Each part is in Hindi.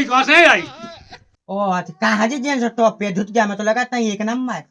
कहाँ से आई? ओ अच्छा कहाँ जी जेंस टॉप पे धुत गया, मैं तो लगाता ही एक नंबर।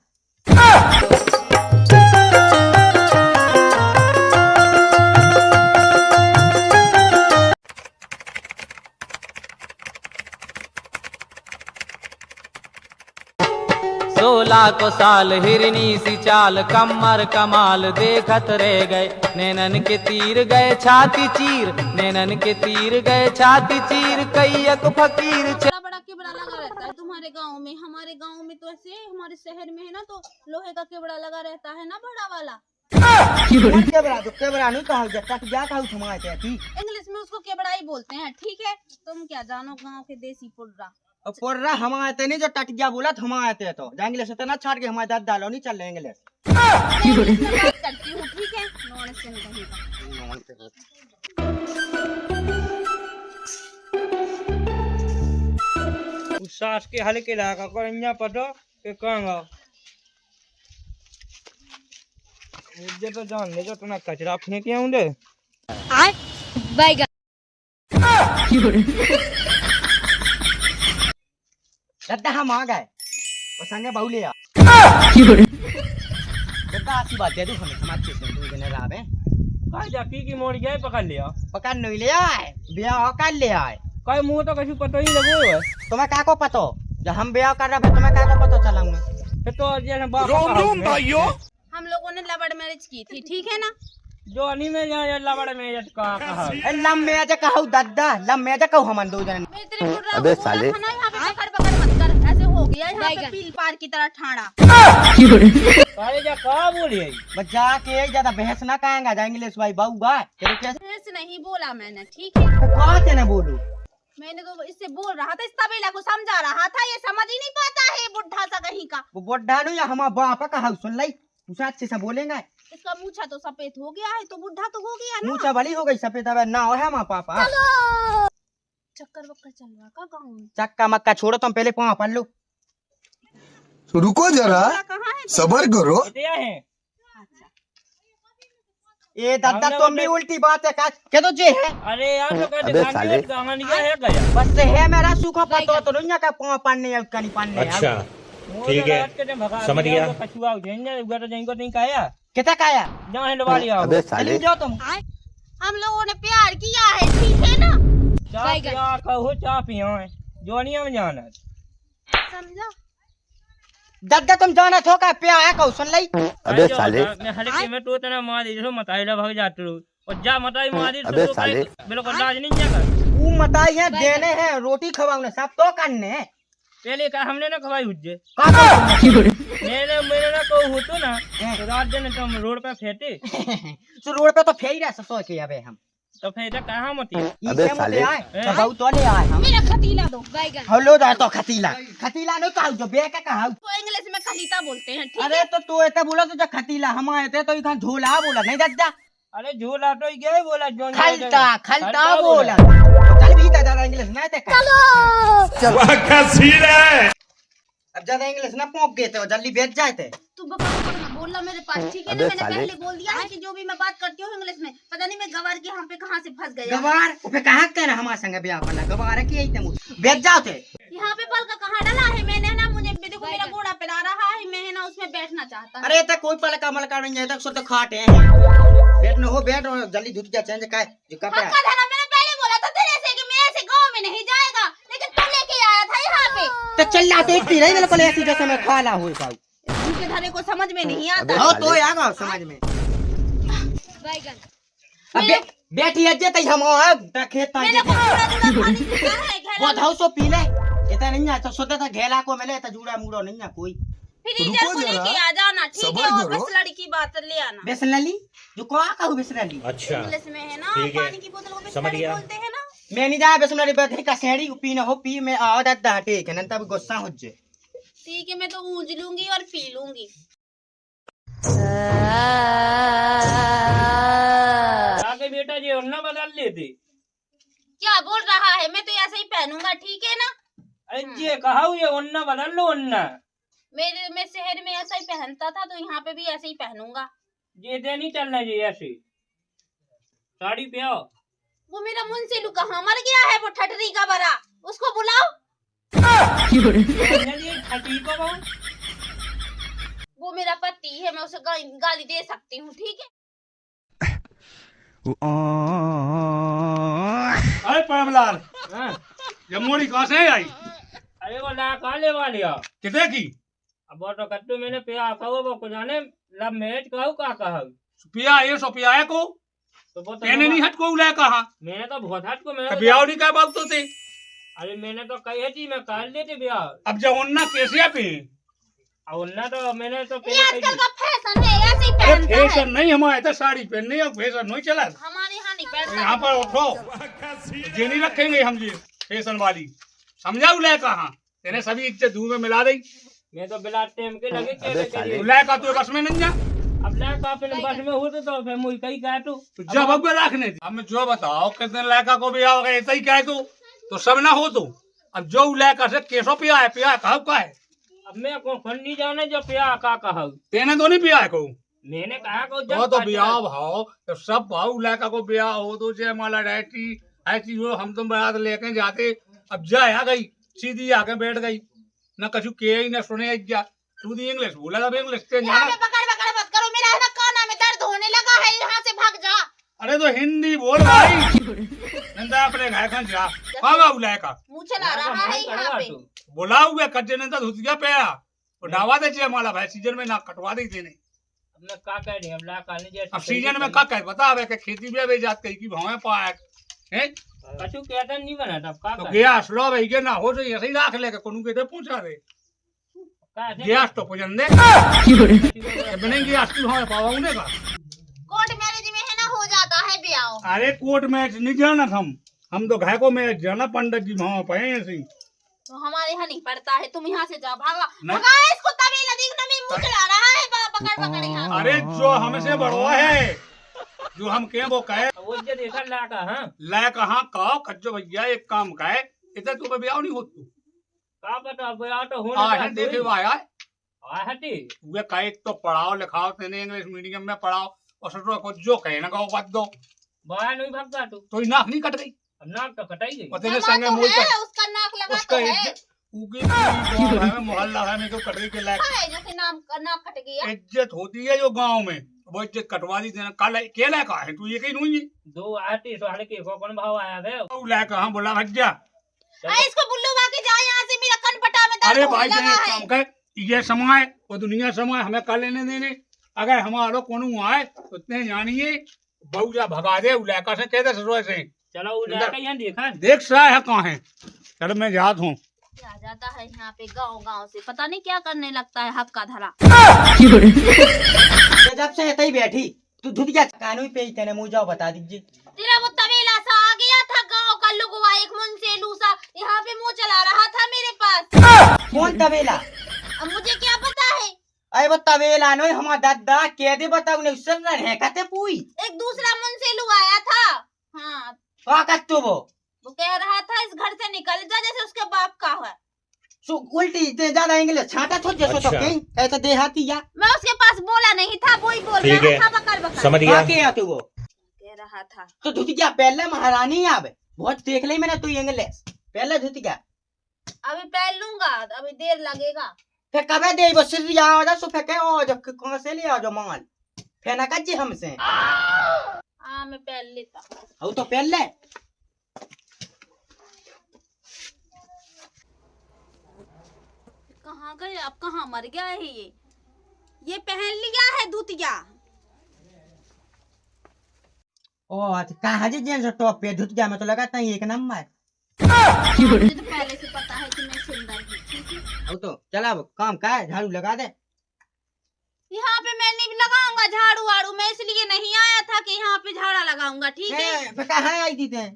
सोलह को साल हिरनी सी चाल, कमर कमाल देखत रह गए, नैनन के तीर गए छाती चीर, नैनन के तीर गए छाती चीर, कैयक फकीर बड़ा केवड़ा लगा रहता है तुम्हारे गांव में। हमारे गांव में तो ऐसे, हमारे शहर में है ना तो लोहे का केवड़ा लगा रहता है ना, बड़ा वाला। केवड़ा नहीं कहा जाता, क्या कहूँ तुम्हारे इंग्लिश में उसको केवड़ा ही बोलते हैं, ठीक है। तुम क्या जानो गांव के देसी पुर्रा। पोर्रा हमारे ते नहीं जो टटिया बोला तो हमारे ते तो जाएंगे से ना छाड़ के हमारे दाद डालो नहीं चल लेंगे। बात करती हूँ, ठीक है। नॉन से नहीं उस सास के हल्के लगा कर पटो के कहूँगा मुझे तो जान ले जो तुम्हें कचरा फेंके होंगे। दद्दा हम आ गए और संगे बहु ले आ। दद्दा अच्छी बात है, तू हमें समाज से तू जने राव है कहाँ जाकी की मोड़ गया पकड़ लिया। पकड़ नहीं ले आए, ब्याह कर ले आए। कई मुँह तो कहीं पता ही लगो है। तुम्हें क्या को पता जब हम ब्याह कर रहे थे, तुम्हें क्या को पता चला हमें? फिर तो जैसे रोम भाइयों हम लोगों ने लवड़ मैरिज की थी, ठीक है ना। जो अनी में जा लवड़ में कहा लम में आजा कहूँ दद्दा, लम में आजा कहूँ हम दो जन। अबे साले यहाँ पे पकड़ मत कर, ऐसे हो गया यहाँ पे पील पार की तरह ठाड़ा। अरे जा कहाँ बोली है बच्चा के ज्यादा बहस ना कहेंगे, जाएंगे ले भाई बाऊ गा तेरे कैसे बहस नहीं बोला मैंने, ठीक है। कहाँ से ना बोलूं, मैंने तो इससे बोल रहा था, इस तबेला को समझा रहा था, ये समझ ही नहीं पाता है बुढ़ा सा कहीं का। वो बुढ़ा नु या हमारा बाप का हाउ सुन लाई, उसे अच्छे से बोलेंगे। इसका मूछा तो सफेद हो गया है तो बुढ़ा तो हो गया ना। मूछा बड़ी हो गई सफेद, अब ना हो है हमारा पापा। चक्कर वक्कर चल रहा का गाँव में? चक्का मक्का छोड़ो, तुम पहले पाँव पढ़ लो। रुको जरा सबर करो। ये दादा तुम भी उल्टी बात है क्या तो जे है। अरे यार तो कहते खाने का गाना है गया बस से है मेरा सूखा पत्ता तो दुनिया का पाँव पढ़ने या कहीं पढ़ने। अच्छा ठीक है समझ गया। कछुआ जाएंगे उधर जाएंगे नहीं काया कितना काया जहाँ हिंडवा लिया चली जाओ तुम। हम लोगों ने प्यार किया है, ठीक है ना। चाह कहो चाह पियो है जोनिया में जाना समझा। दादा तुम जाना थो का प्यार है कहू सुन लाई। अबे साले मैं हल्के में तो तना मार दे जो मताई भाग जाते रो और जा मताई मार दे तो साले बिल्कुल लाज नहीं जाएगा। वो मताई है देने हैं, रोटी खवाऊने सब तो करने पहले का हमने ना खवाई हुज्जे मेरे ना को हो तो ना तो रात दिन तुम रोड पे फेंटे तो रोड पे तो फेर रहा सोच के अबे हम तो फेंटे कहाँ मती अबे साले बहुत तो ले आए हम। मेरा खतीला दो बैगन। हेलो दा तो खतीला नहीं कहू जो बे का कहू तो इंग्लिश में खलीता बोलते हैं, ठीक है। अरे तो तू ऐसे बोला तो खतीला हम आए थे तो इधर झोला बोला नहीं दादा। अरे झोला तो ये बोला जो खलता बोला चल भी ज्यादा इंग्लिश ना थे चलो अब ज्यादा इंग्लिश ना पहुंच गए थे जल्दी बेच जाए थे। तू बोलना मेरे पास, ठीक है ना। मैंने पहले बोल दिया है कि जो भी मैं बात करती हूँ इंग्लिश में, पता नहीं मैं गवार के यहाँ पे कहाँ से फंस गया। गवार पे कहाँ कहना हमारे संग ब्याह करना गवार है कि यही थे बेच जाओ थे। यहाँ पे पल का कहाँ डाला है मैंने ना, मुझे देखो मेरा घोड़ा पिला रहा है, मैं ना उसमें बैठना चाहता। अरे तक कोई पल का मलका नहीं है सो तो खाटे हैं बैठ न हो बैठ जल्दी धुत जा चेंज का जो कपड़ा मैंने पहले बोला था तेरे से कि मैं ऐसे गाँव में नहीं जाएगा, लेकिन तू लेके आया था यहाँ पे। तो चल जाते एक ही नहीं बिल्कुल ऐसी जैसे मैं खाला हुई पाऊ उनके धरे को समझ में नहीं आता। हो तो आगा समझ में बैगन अब बेटी अज्जे तई हम खेत मैंने को पूरा जुड़ा पानी पीता है घेला बहुत हाउ सो पी ले इतना नहीं है तो सोता था घेला को मिले तो जुड़ा मुड़ो नहीं है कोई। फ्रीजर को लेके आ जाना, ठीक है। और बस लड़की बात ले आना। बेसनली जो को कहू बेसनली अच्छा इंग्लिश में है ना, पानी की बोतल को समझ गया। बोलते हैं ना। मैं नहीं जा बेसनली बात है का सेड़ी पी न हो पी में आ दादा हटे के नंतर गुस्सा हो जे ठीक है। मैं तो ऊंज लूंगी और पी लूंगी। आगे बेटा जी ओढ़ना बदल लेते क्या बोल रहा है? मैं तो ऐसे ही पहनूंगा, ठीक है ना। अरे ये कहा ये ओढ़ना बदल लो ओढ़ना मैं शहर में ऐसा ही पहनता था तो यहाँ पे भी ऐसे ही पहनूंगा। ये दे नहीं चलना चाहिए ऐसे साड़ी पे आओ वो मेरा मुंसेलू कहाँ मर गया है, वो ठटरी का बड़ा, उसको बुलाओ। ठटी को बहु। वो मेरा पति है, मैं उसे गाली दे सकती हूँ, ठीक है। अरे परमलाल, हाँ। जम्मूरी कहाँ से आई? अरे वो ला काले वाली आ। कितने की? अब वो तो कट्टू मैंने पिया कहो वो को जाने लव मैरिज कहू का कहा। पिया ये सो पिया को तो वो तो कहने नहीं हट को उला कहा मैंने तो बहुत हट को मैंने ब्याह नहीं कर बात तो थे। अरे मैंने तो कही थी मैं कर लेते ब्याह। अब जब उन्ना कैसे पे और ना तो मैंने तो ये आजकल का फैशन है, ऐसे ही अरे पहनता है। फैशन नहीं हमारे तो साड़ी पहनने अब फैशन नहीं चला। हमारे यहाँ नहीं पहनता। यहाँ पर उठो ये नहीं रखेंगे हम जी फैशन वाली समझा उला कहा तेने सभी इज्जत धूल में मिला दी। मैं तो बिला टाइम के लगे अबे साले। उला का तो बस में नहीं जा अब ला का फिर बस में होते तो फिर मुई कहीं का तो जब अब रखने थी हमें जो बताओ कितने लड़का को भी आओगे ऐसा ही कहे तो सब ना हो तो अब जो लड़का से केसो पिया है कहा का है। अब मैं कौन नहीं जाने जो पिया का कहा तेने तो नहीं पिया है को मैंने कहा को तो ब्याह भाव तो सब भाव लड़का को ब्याह हो तो जय माला रहती ऐसी हो हम तुम बारात लेके जाते। अब जाए आ गई सीधी आके बैठ गई न कछु के ही न सुने जा तू दी इंग्लिश बोला था इंग्लिश ते यहाँ जाना। पे पकड़ मत करो, मेरा है ना काना में दर्द होने लगा है, यहाँ से भाग जा। अरे तो हिंदी बोल भाई नंदा अपने घर खान जा कहाँ बुलाए का मुँह चला रहा है यहाँ पे। बोला हुआ कच्चे नंदा धुत गया पैरा और डावा दे जय माला भाई सीजन में ना कटवा दी देने। अब मैं का कह रही अब ला का नहीं जैसे अब सीजन में का कह बता के खेती भी बे जात कहीं की भावे पाए हैं कछु कहता नहीं बना तब का तो गैस लो भाई के ना हो तो ऐसे ही रख लेके कोनू के दे पहुंचा दे गैस तो पहुंचन दे बनेंगे गैस की भावे पावा उन्हें का कोर्ट मैरिज में है ना हो जाता है ब्याह। अरे कोर्ट मैच नहीं जाना हम तो घर को मैच जाना पंडित जी भाव पे ऐसे ही तो हमारे यहाँ नहीं पड़ता है, तुम यहाँ से जाओ, भागा नहीं। भगा इसको, तबीला देखना में मुँह चला रहा है, पकड़ यहाँ। अरे जो हमसे बड़वा है जो हम के वो कहे वो जे देखा ला का हां ला कहाँ का कच्चो भैया एक काम कहे इधर तू ब्याह नहीं होत तू का पता ब्याह तो होने आ है देखे आया आ हटी वे कहे तो पढ़ाओ लिखाओ तेने इंग्लिश मीडियम में पढ़ाओ और सटो को जो कहे ना बात दो बाहर नहीं भागता तो नाक नहीं कट गई अब नाक तो कटाई गई और तेरे लगा संगे तो मोल है, उसका नाक लगा उसका तो है। उनकी है मोहल्ला है में तो कटरी के लायक है जो कि नाक कट गया। इज्जत होती है जो गांव में वो इज्जत कटवा दी देना कल के लायक है तू ये कहीं नहीं दो आटी तो हड़के को कौन भाव आया है तू लायक हां बोला भज्जा इसको बुल्लू के जाए यहाँ से, मेरा कनपटा में दर्द अरे होने भाई लगा तेरे है। काम कर ये समय वो दुनिया समय हमें कर लेने देने अगर हमारो कोनो आए तो इतने जानिए बहु जा भगा दे उलाका से कह दे ससुर से चलो वो ला के यहाँ देखा देख सा है कहाँ है चल मैं जात हूँ आ जाता है यहाँ पे गांव से, पता नहीं क्या करने लगता है हक का धरा। जब से ऐसे ही बैठी तू धुत गया कानून पे ही तेने मुँह जाओ बता दीजिए। तेरा वो तबेला सा आ गया था गांव का लुगवा, एक मुंसेलू सा यहाँ पे मुँह चला रहा था मेरे पास। कौन तबेला? अब मुझे क्या पता है। अरे वो तबेला नहीं हमारा दादा कह दे बताओ ने उससे रहे कहते पुई एक दूसरा मुंसेलू आया था। हाँ का कत्तो वो कह रहा था इस घर से निकल जा, जैसे उसके बाप का है। सो उल्टी इतने ज्यादा इंग्लिश छाटा छोड़ जैसो तो कहीं ऐसा देहाती या मैं उसके पास बोला नहीं था, वो ही बोल ठीक रहा है। था बकर बकर। समझ गया के या तू वो कह रहा था तो धुत गया पहले महारानी आवे बहुत देख ली मैंने तू इंग्लिश पहले धुत गया अभी पहन लूंगा, अभी देर लगेगा। फिर कबे दे वो सिर आ जा सो फेंके ओ जो कौन से ले आ जो माल फेना कच्ची हमसे हाँ मैं पहन लेता। हो तो पहले कहाँ गए अब, कहाँ मर गया है ये पहन लिया है धुतिया। ओ अच्छा कहाँ जी जेंस टॉप पे धुत गया मैं तो लगाता ही एक नंबर मुझे तो पहले से पता है कि मैं सुंदर हूँ, ठीक है। हो तो चला अब काम का है झाड़ू लगा दे यहाँ पे मैं नहीं लगाऊंगा झाड़ू वाड़ू, मैं इसलिए नहीं आया था कि यहाँ पे झाड़ा लगाऊंगा, ठीक है। फिर कहाँ आई थी ते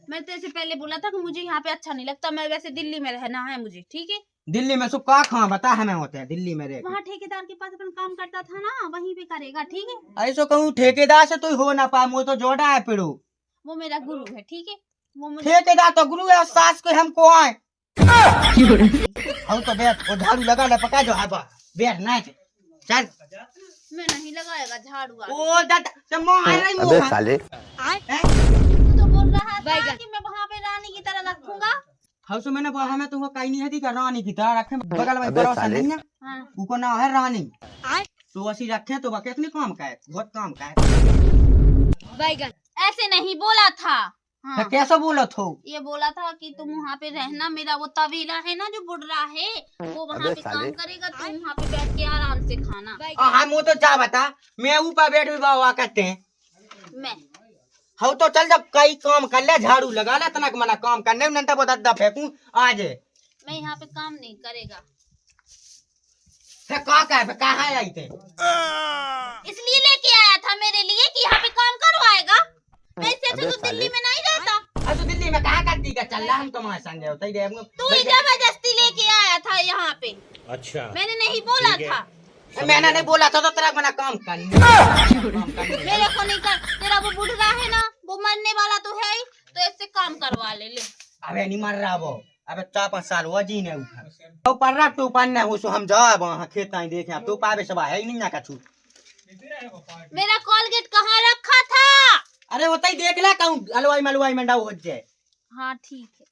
मैं तेरे से पहले बोला था कि मुझे यहाँ पे अच्छा नहीं लगता, मैं वैसे दिल्ली में रहना है मुझे, ठीक है। दिल्ली में सुख का खा बता हमें होते हैं दिल्ली में रह वहाँ ठेकेदार के पास अपन काम करता था ना, वहीं पे करेगा, ठीक है। ऐसो कहूँ ठेकेदार से तो हो ना पा वो तो जोड़ा है पिड़ू वो मेरा गुरु है, ठीक है। वो मुझे ठेकेदार तो गुरु है और सास को हमको आए हम तो बैठ वो झाड़ू लगा ले पका जो हवा बैठ ना चल मैं नहीं लगाएगा झाड़ू वाड़ू। ओ दादा तो मार रही अबे साले हैं? था कि मैं वहाँ पे रानी की तरह रखूंगा। हाउस मैंने बोला हमें तुमको कहीं नहीं है का रानी की तरह रखे बगल में अबे पड़ोसन साले। नहीं है हाँ। उनको ना है रानी तो ऐसी रखे तो वह कितने काम का है बहुत काम का है। ऐसे नहीं बोला था। हाँ। तो कैसे बोलो थो ये बोला था कि तुम वहाँ पे रहना, मेरा वो तबेला है ना जो बुढ़ा है वो वहाँ अबे पे काम साले। करेगा, तुम वहाँ पे बैठ के आराम से खाना। हम वो तो जा बता मैं ऊपर बैठ भी बाबा करते हैं मैं हाँ तो चल जब कई काम कर ले झाड़ू लगा ले तनक मना काम करने में नंटा बहुत अड्डा फेंकूं आज मैं यहाँ पे काम नहीं करेगा, कहाँ आई थे इसलिए लेके आया था मेरे लिए कि यहाँ पे काम करवाएगा। मैं इससे अबे तो साले। दिल्ली में नहीं रहता। अब तो दिल्ली में कहाँ करती का चल रहा हम तुम्हारे संग होता ही रहेंगे तू ही जबरदस्ती लेके आया था यहाँ पे, अच्छा मैंने नहीं बोला ठीक है। था। मैंने नहीं बोला था तो तेरा मना काम करने मेरे को नहीं कर, तेरा वो बुढ़ा है ना वो मरने वाला तो है ही, तो इससे काम करवा ले। अबे नहीं मर रहा वो अबे 4-5 साल वो जी ने उठा तो पर रहा तू पन्ने हो सो हम जाए वहाँ खेत आई देखे तू पावे सब है ही नहीं ना कछु मेरा कॉलगेट कहाँ रखा था? अरे होता ही देख ला कहूँ हलवाई मलवाई में डाउ हो जाए हाँ ठीक है।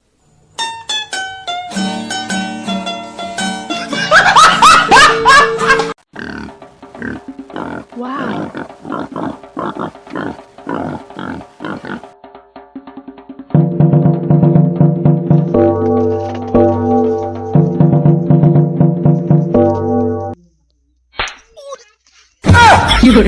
You're